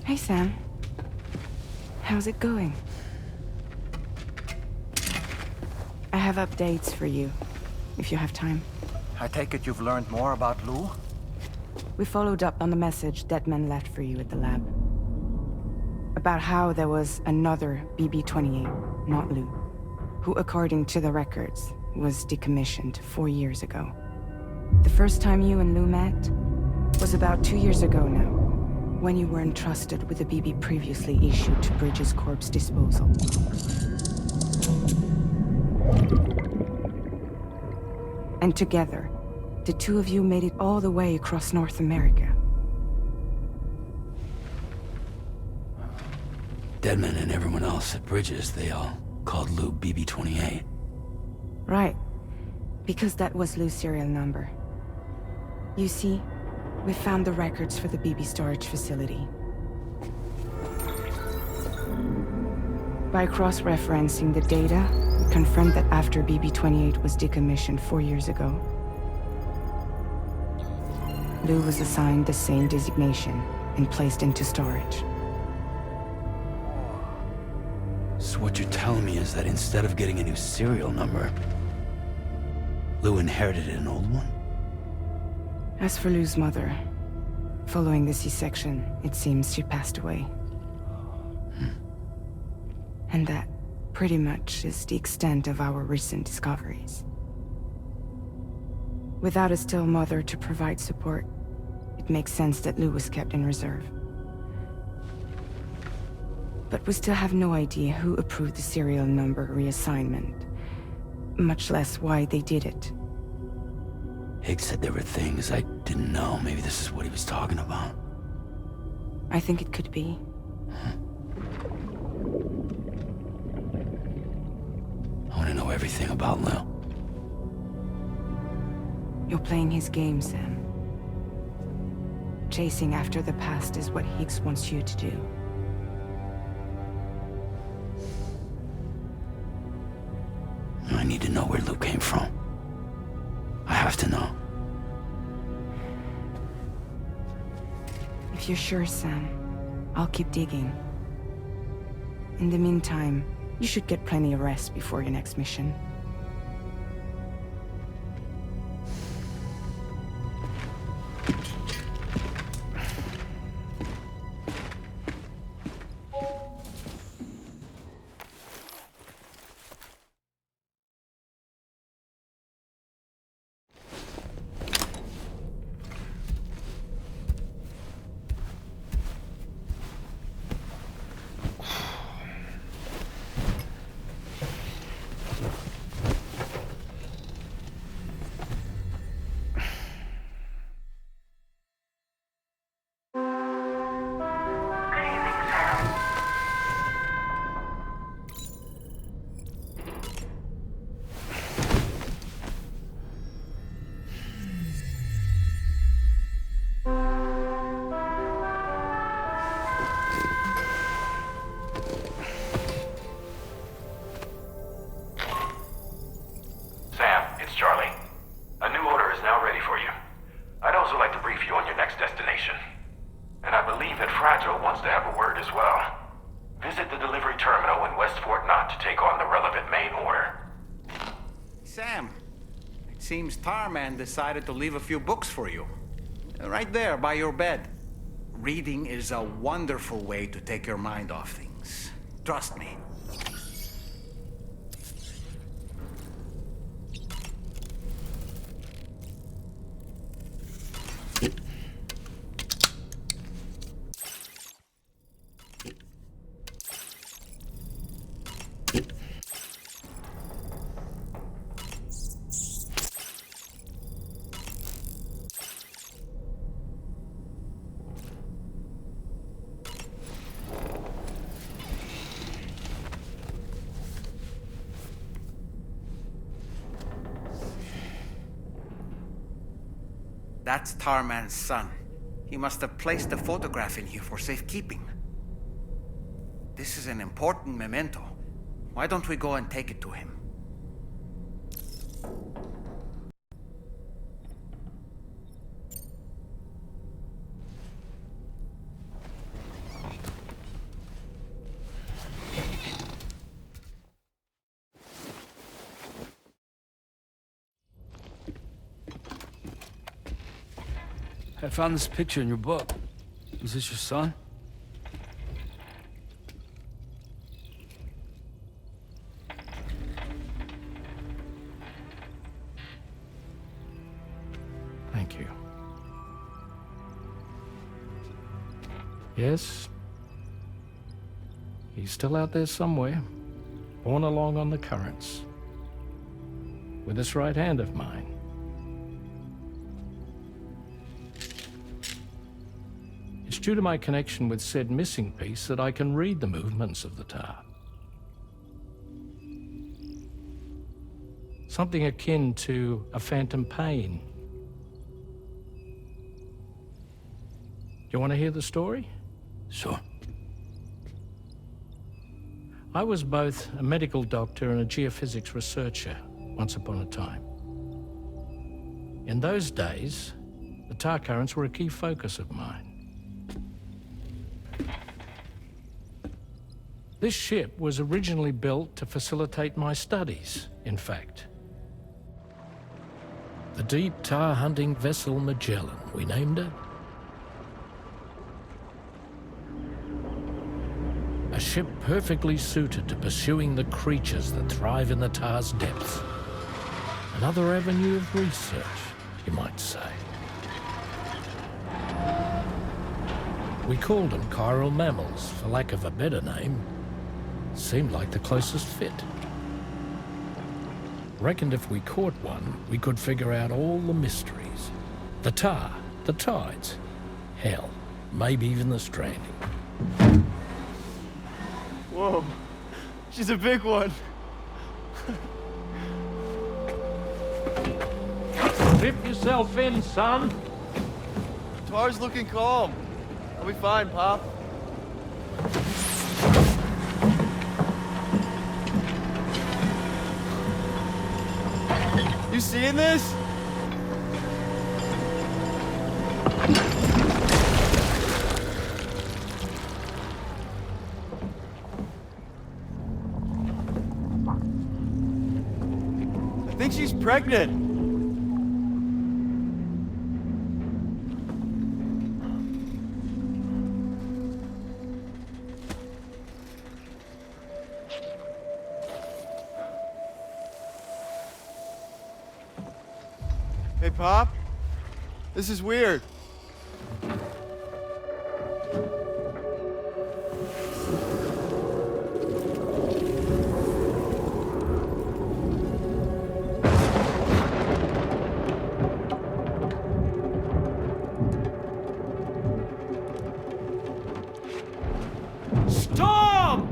Hey, Sam. How's it going? I have updates for you, if you have time. I take it you've learned more about Lou? We followed up on the message Deadman left for you at the lab. About how there was another BB-28, not Lou, who, according to the records, was decommissioned 4 years ago. The first time you and Lou met was about 2 years ago now, when you were entrusted with the BB previously issued to Bridges Corp's disposal. And together, the two of you made it all the way across North America. Deadman and everyone else at Bridges, they all called Lou BB-28. Right. Because that was Lou's serial number. You see, we found the records for the BB storage facility. By cross-referencing the data, we confirmed that after BB-28 was decommissioned 4 years ago, Lou was assigned the same designation and placed into storage. So what you're telling me is that instead of getting a new serial number, Lou inherited an old one? As for Lou's mother, following the C-section, it seems she passed away. And that, pretty much, is the extent of our recent discoveries. Without a still mother to provide support, it makes sense that Lou was kept in reserve. But we still have no idea who approved the serial number reassignment, much less why they did it. Higgs said there were things I didn't know. Maybe this is what he was talking about. I think it could be. I want to know everything about Lou. You're playing his game, Sam. Chasing after the past is what Higgs wants you to do. I need to know where Lou came from. I have to know. If you're sure, Sam, I'll keep digging. In the meantime, you should get plenty of rest before your next mission. Seems Tarman decided to leave a few books for you. Right there, by your bed. Reading is a wonderful way to take your mind off things. Trust me. That's Tarman's son. He must have placed the photograph in here for safekeeping. This is an important memento. Why don't we go and take it to him? I found this picture in your book. Is this your son? Thank you. Yes. He's still out there somewhere, borne along on the currents, with this right hand of mine. It's due to my connection with said missing piece that I can read the movements of the tar. Something akin to a phantom pain. You want to hear the story? Sure. I was both a medical doctor and a geophysics researcher once upon a time. In those days, the tar currents were a key focus of mine. This ship was originally built to facilitate my studies, in fact. The deep tar hunting vessel Magellan, we named it. A ship perfectly suited to pursuing the creatures that thrive in the tar's depths. Another avenue of research, you might say. We called them chiral mammals, for lack of a better name. Seemed like the closest fit. Reckoned if we caught one, we could figure out all the mysteries. The tar, the tides, hell, maybe even the stranding. Whoa, she's a big one. Dip yourself in, son. Tar's looking calm. I'll be fine, Pop. You seeing this? I think she's pregnant. Hey, Pop. This is weird. Stop!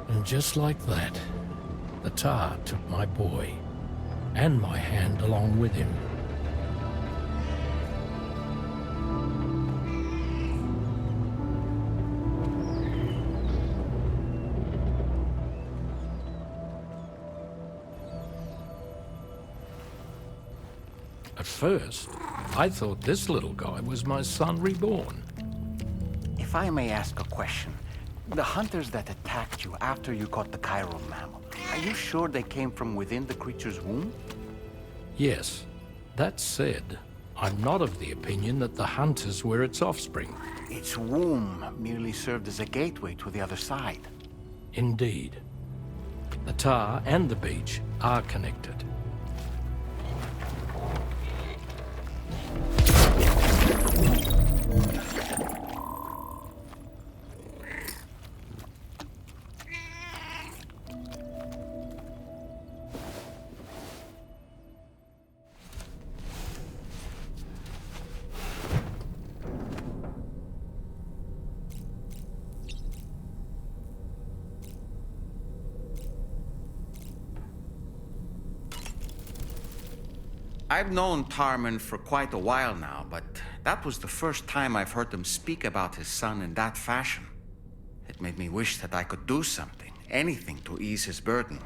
And just like that, the tar took my boy, and my hand along with him. At first, I thought this little guy was my son reborn. If I may ask a question, the hunters that attacked you after you caught the chiral mammal, are you sure they came from within the creature's womb? Yes. That said, I'm not of the opinion that the hunters were its offspring. Its womb merely served as a gateway to the other side. Indeed. The tar and the beach are connected. I've known Tarman for quite a while now, but that was the first time I've heard him speak about his son in that fashion. It made me wish that I could do something, anything to ease his burden.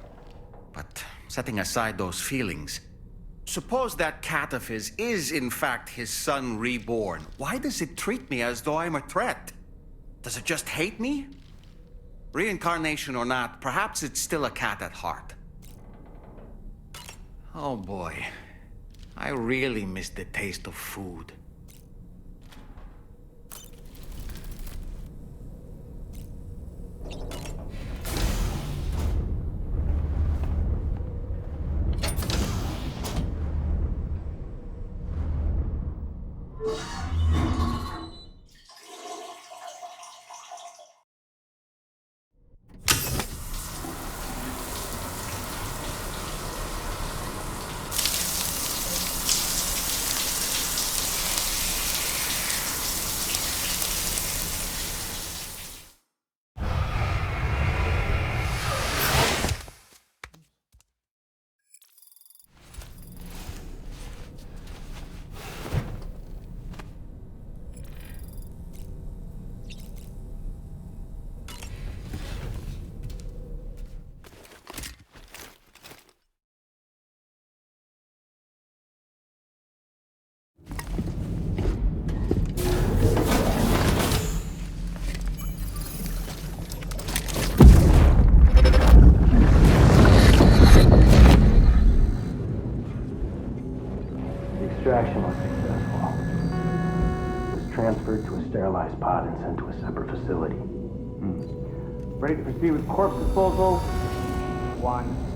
But setting aside those feelings, suppose that cat of his is in fact his son reborn. Why does it treat me as though I'm a threat? Does it just hate me? Reincarnation or not, perhaps it's still a cat at heart. Oh boy. I really miss the taste of food. Extraction was successful. It was transferred to a sterilized pod and sent to a separate facility. Ready to proceed with corpse disposal? 1.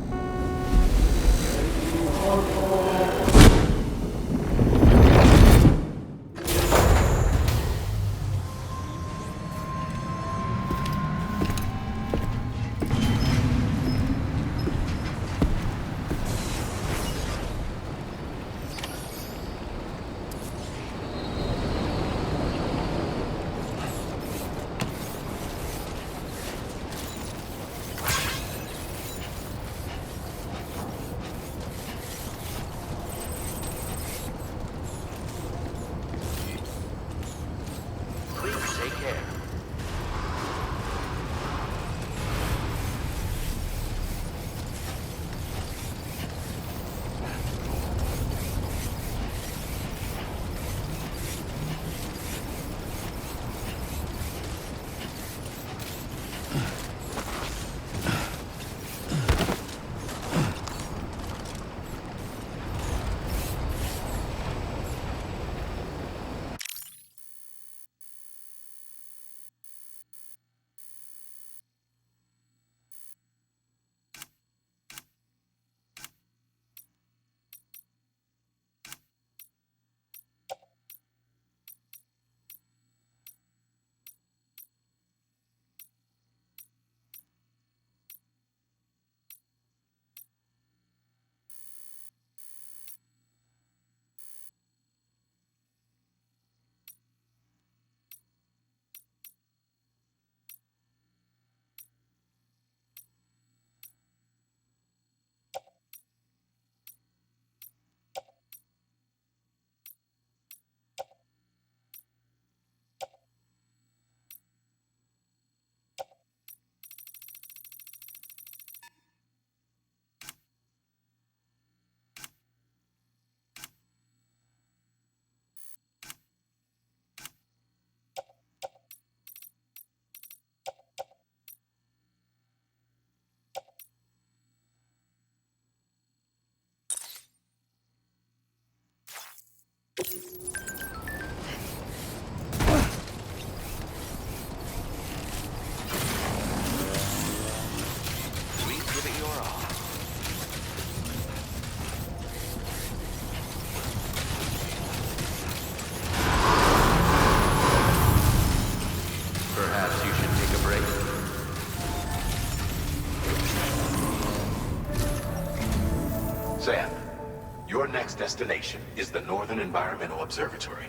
next destination is the Northern Environmental Observatory.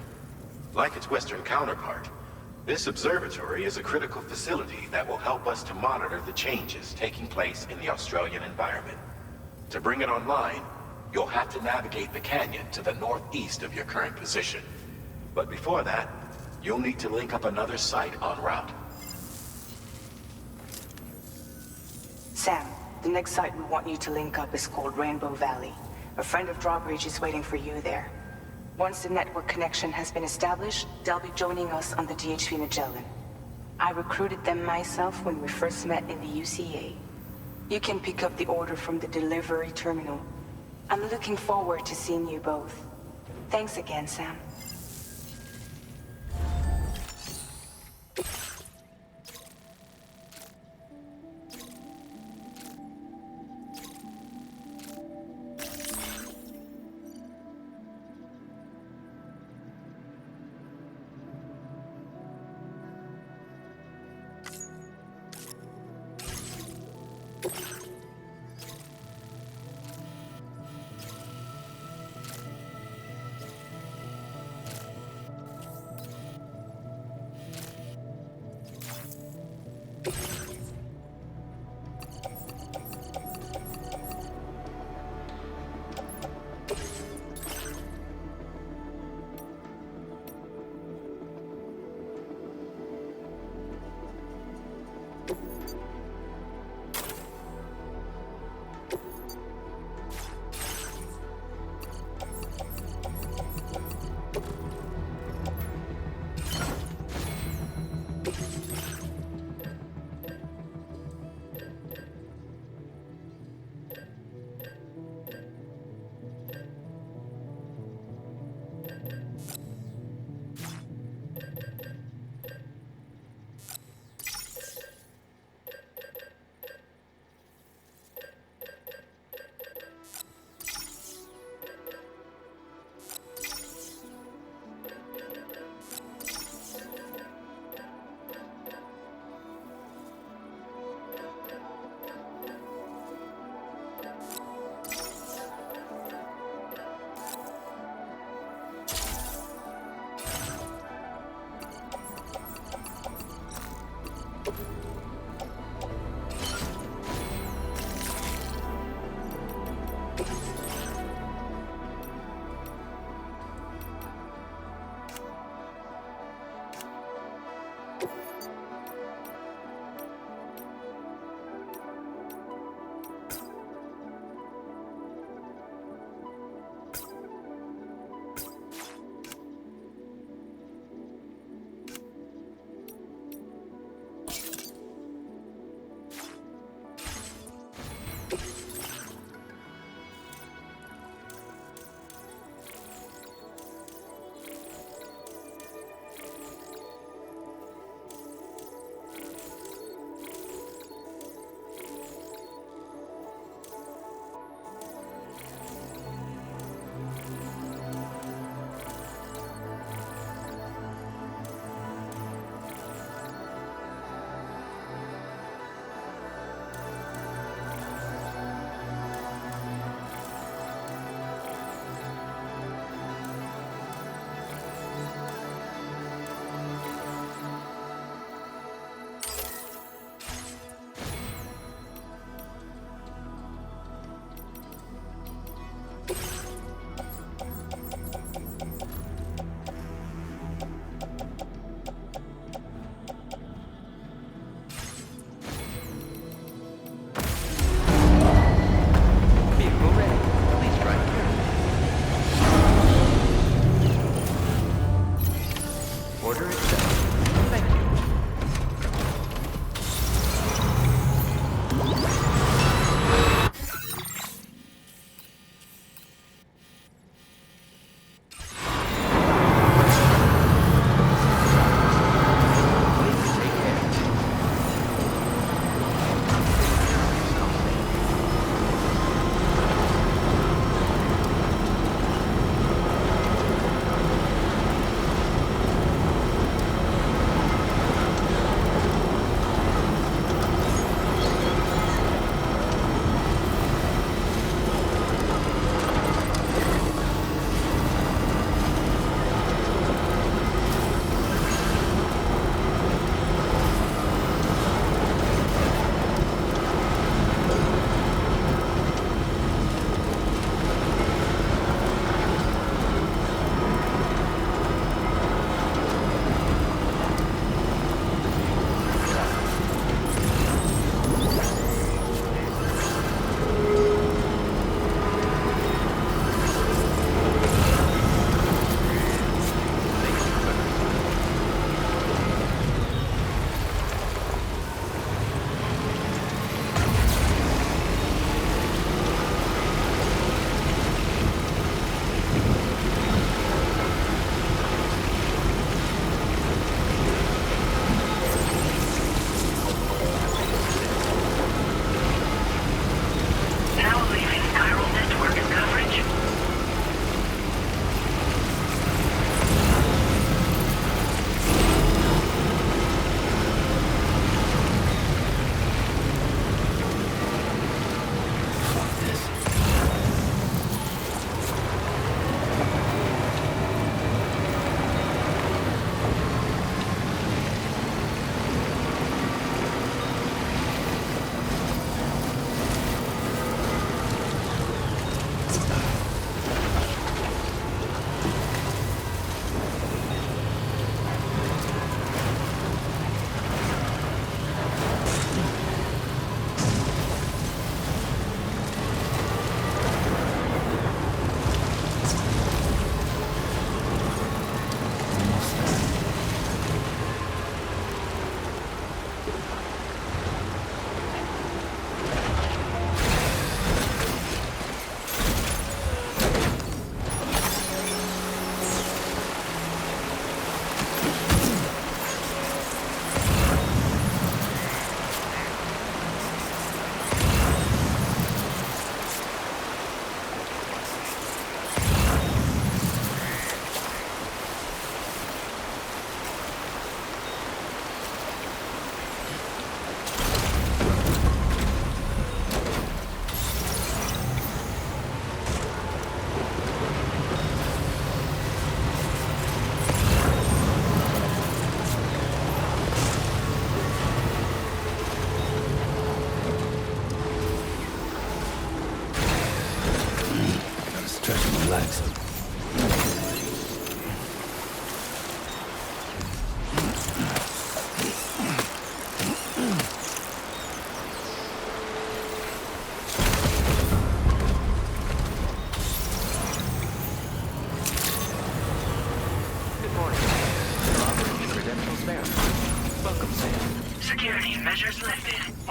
Like its Western counterpart, this observatory is a critical facility that will help us to monitor the changes taking place in the Australian environment. To bring it online, you'll have to navigate the canyon to the northeast of your current position. But before that, you'll need to link up another site en route. Sam, the next site we want you to link up is called Rainbow Valley. A friend of Drawbridge is waiting for you there. Once the network connection has been established, they'll be joining us on the DHV Magellan. I recruited them myself when we first met in the UCA. You can pick up the order from the delivery terminal. I'm looking forward to seeing you both. Thanks again, Sam.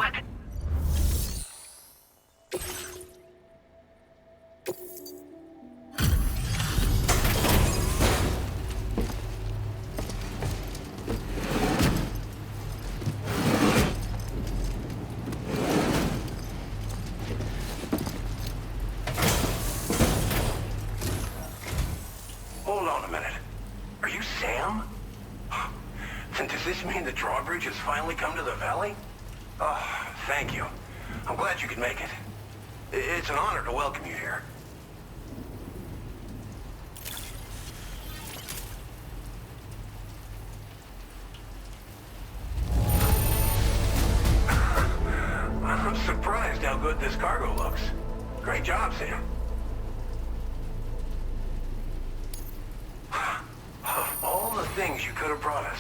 What? Hold on a minute. Are you Sam? Then does this mean the drawbridge has finally come to the valley? Oh, thank you. I'm glad you could make it. It's an honor to welcome you here. I'm surprised how good this cargo looks. Great job, Sam. Of all the things you could have brought us,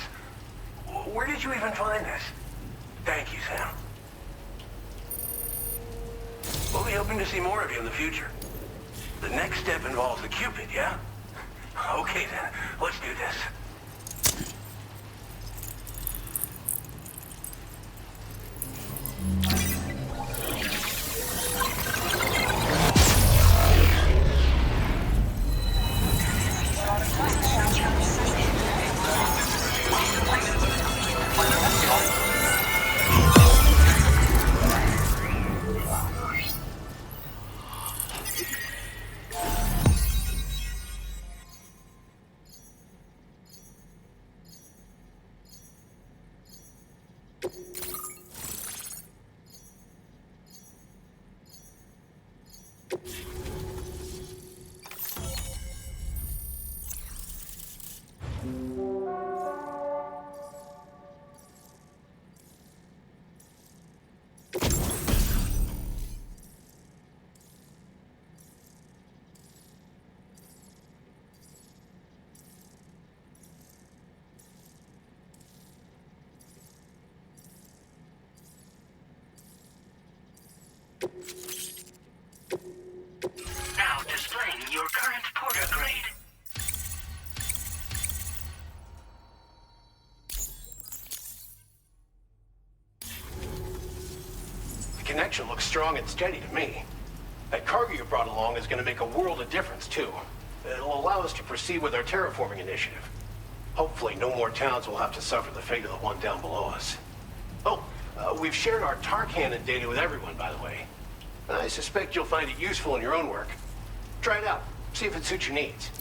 where did you even find this? Thank you, Sam. We'll be hoping to see more of you in the future. The next step involves the Cupid, yeah? Okay then, let's do this. Now displaying your current porter grade. The connection looks strong and steady to me. That cargo you brought along is going to make a world of difference, too. It'll allow us to proceed with our terraforming initiative. Hopefully, no more towns will have to suffer the fate of the one down below us. Oh, we've shared our tar cannon data with everyone, by the way. I suspect you'll find it useful in your own work. Try it out. See if it suits your needs.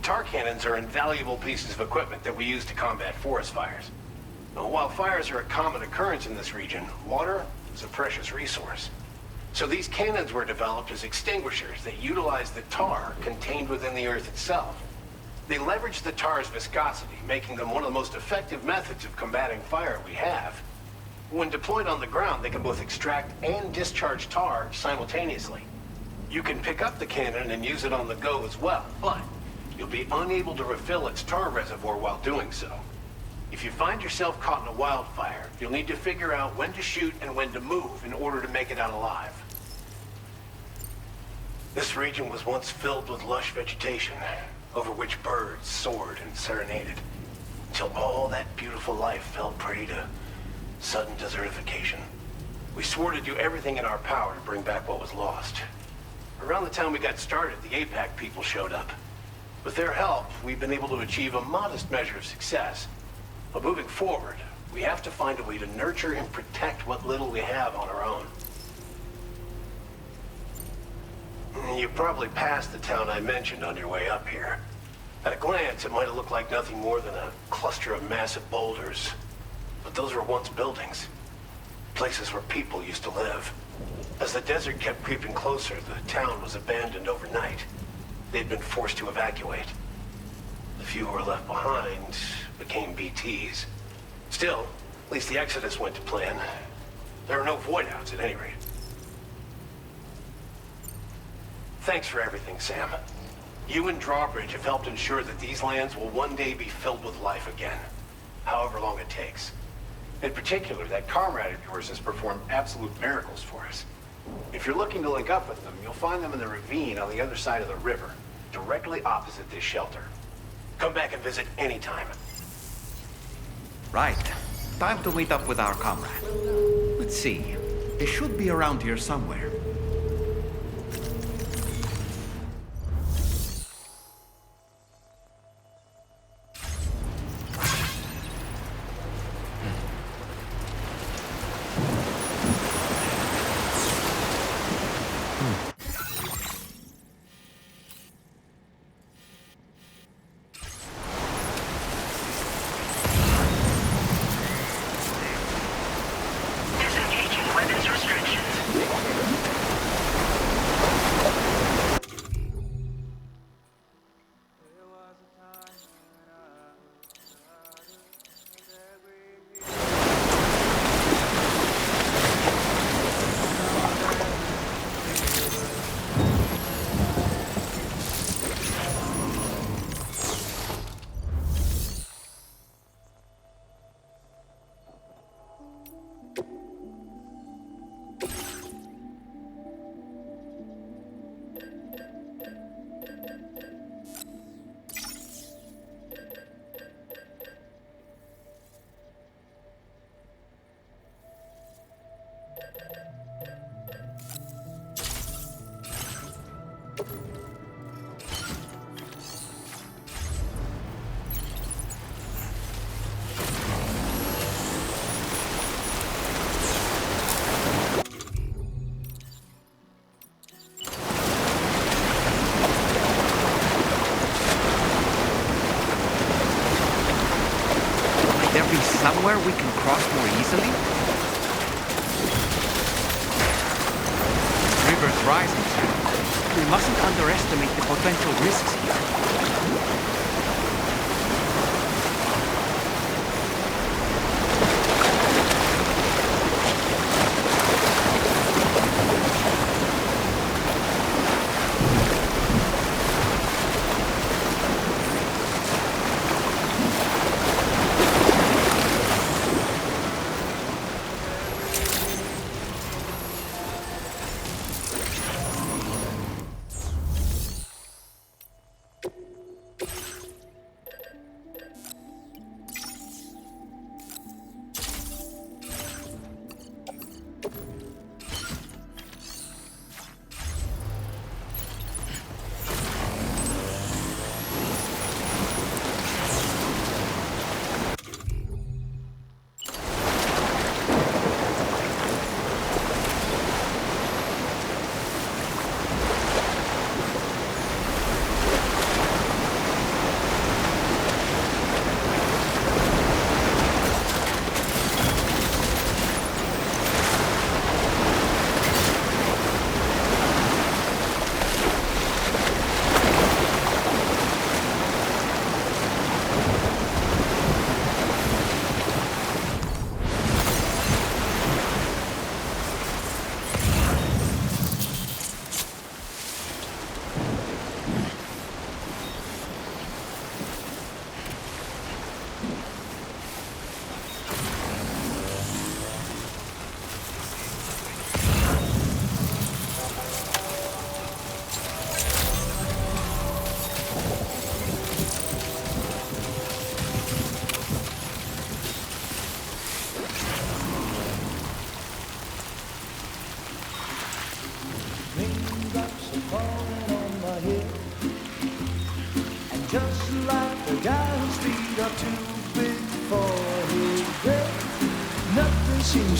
Tar cannons are invaluable pieces of equipment that we use to combat forest fires. While fires are a common occurrence in this region, water is a precious resource. So these cannons were developed as extinguishers that utilize the tar contained within the earth itself. They leverage the tar's viscosity, making them one of the most effective methods of combating fire we have. When deployed on the ground, they can both extract and discharge tar simultaneously. You can pick up the cannon and use it on the go as well, but you'll be unable to refill its tar reservoir while doing so. If you find yourself caught in a wildfire, you'll need to figure out when to shoot and when to move in order to make it out alive. This region was once filled with lush vegetation, over which birds soared and serenaded, until all that beautiful life fell prey to sudden desertification. We swore to do everything in our power to bring back what was lost. Around the time we got started, the APAC people showed up. With their help, we've been able to achieve a modest measure of success. But moving forward, we have to find a way to nurture and protect what little we have on our own. You probably passed the town I mentioned on your way up here. At a glance, it might have looked like nothing more than a cluster of massive boulders. But those were once buildings. Places where people used to live. As the desert kept creeping closer, the town was abandoned overnight. They'd been forced to evacuate. The few who were left behind became BTs. Still, at least the exodus went to plan. There are no void-outs at any rate. Thanks for everything, Sam. You and Drawbridge have helped ensure that these lands will one day be filled with life again, however long it takes. In particular, that comrade of yours has performed absolute miracles for us. If you're looking to link up with them, you'll find them in the ravine on the other side of the river, directly opposite this shelter. Come back and visit anytime. Right. Time to meet up with our comrade. Let's see. They should be around here somewhere. Somewhere we can cross more easily? The river's rising, sir. We mustn't underestimate the potential risks here.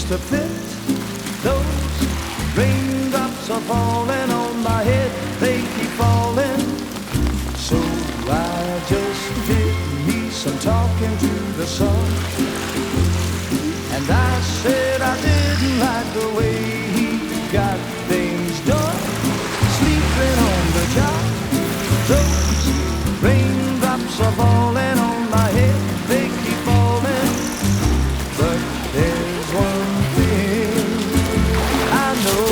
To fit. Those raindrops are falling on my head, they keep falling. So I just did me some talking to the sun, and I said I didn't like the way he got things done. Sleeping on the job, those raindrops are falling on my head, they keep falling. But there's one thing I know,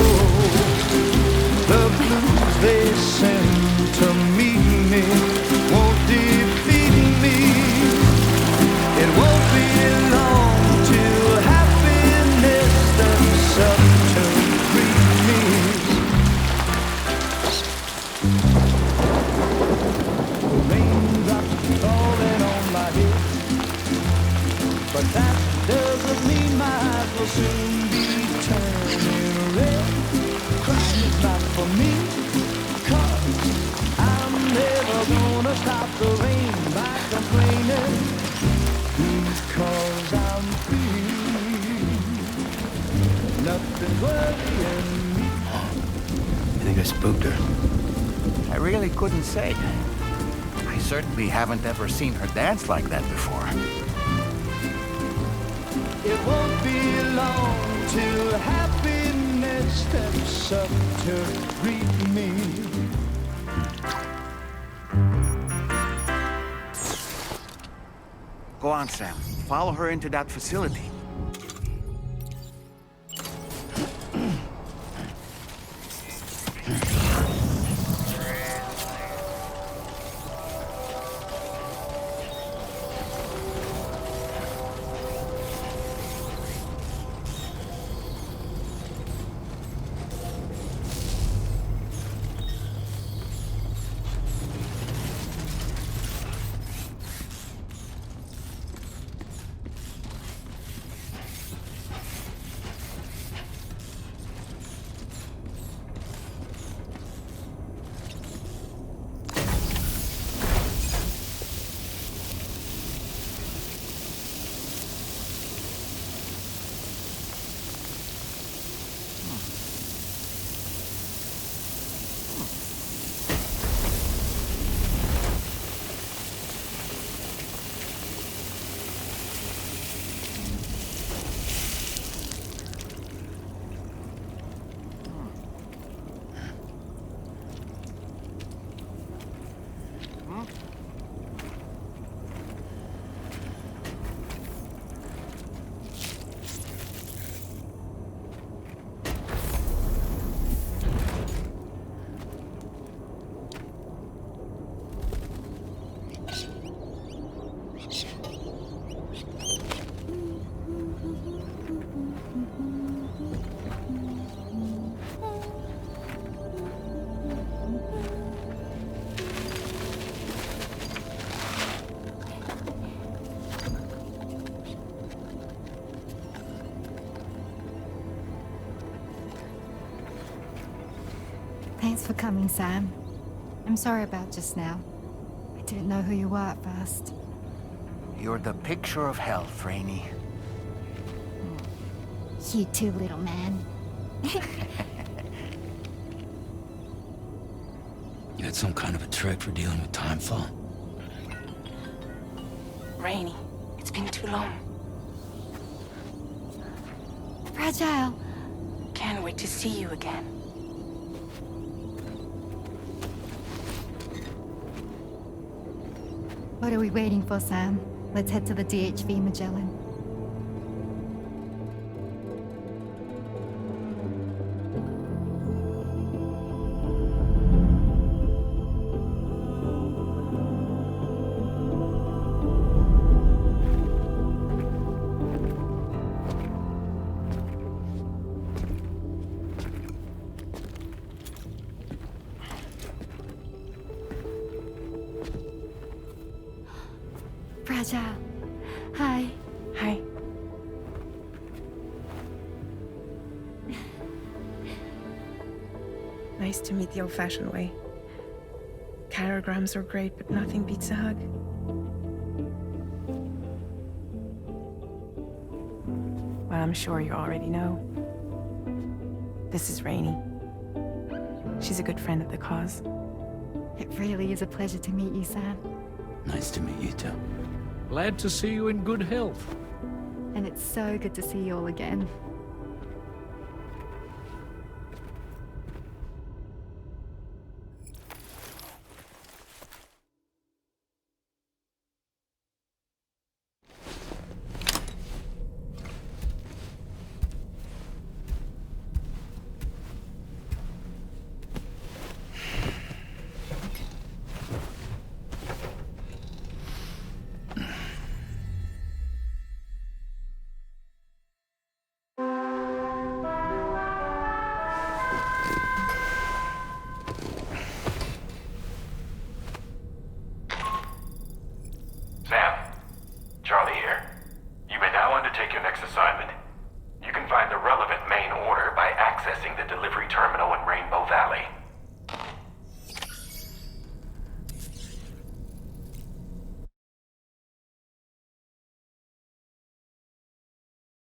soon be turning red. Crying is not for me, 'cause I'm never gonna stop the rain by complaining, because I'm free. Nothing's worrying me. I think I spooked her. I really couldn't say. I certainly haven't ever seen her dance like that before. It won't be long till happiness steps up to greet me. Go on, Sam. Follow her into that facility. Thanks for coming, Sam. I'm sorry about just now. I didn't know who you were at first. You're the picture of health, Rainy. You too, little man. You had some kind of a trick for dealing with timefall? Rainy, it's been too long. Fragile. Can't wait to see you again. What are we waiting for, Sam? Let's head to the DHV Magellan. Fragile. Hi. Hi. Nice to meet the old-fashioned way. Carograms are great, but nothing beats a hug. Well, I'm sure you already know. This is Rainy. She's a good friend of the cause. It really is a pleasure to meet you, Sam. Nice to meet you too. Glad to see you in good health. And it's so good to see you all again. Sam, Charlie here. You may now undertake your next assignment.